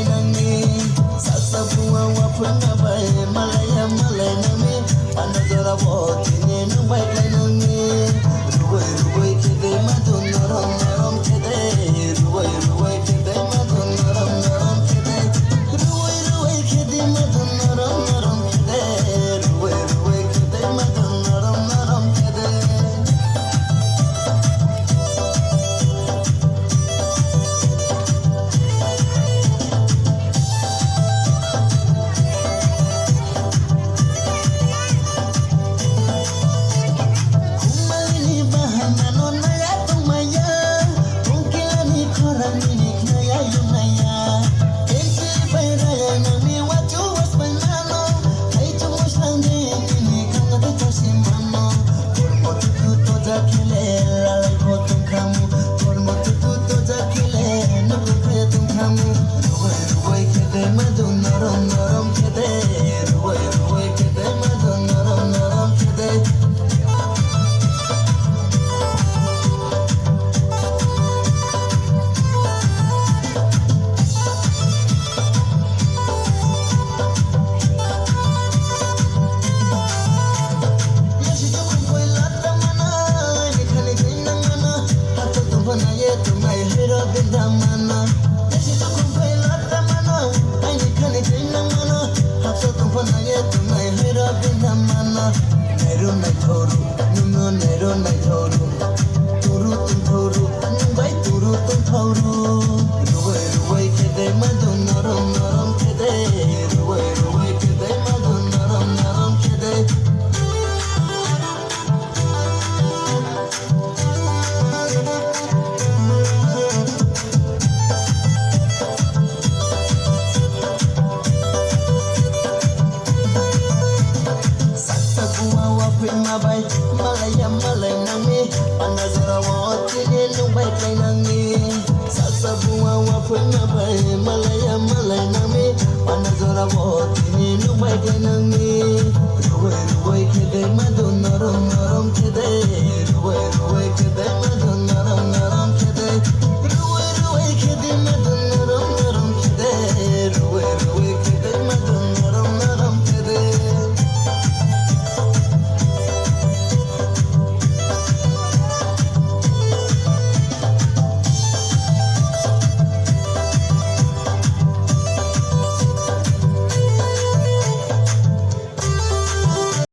nangni sasa bunga wapna bai malaya malay nangni panazora botini nubai kai nangni rubai rubai kede madun naram naram kede rubai rubai kede madun naram naram kede rubai rubai kede madun naram naram kede rubai rubai kede madun naram naram kede Bai malaya malay nangmi panazara wotini nubai kai nangni sasa bunga wapna bai malaya malay nangmi panazara wotini nubai kai nangni rubai rubai kede madu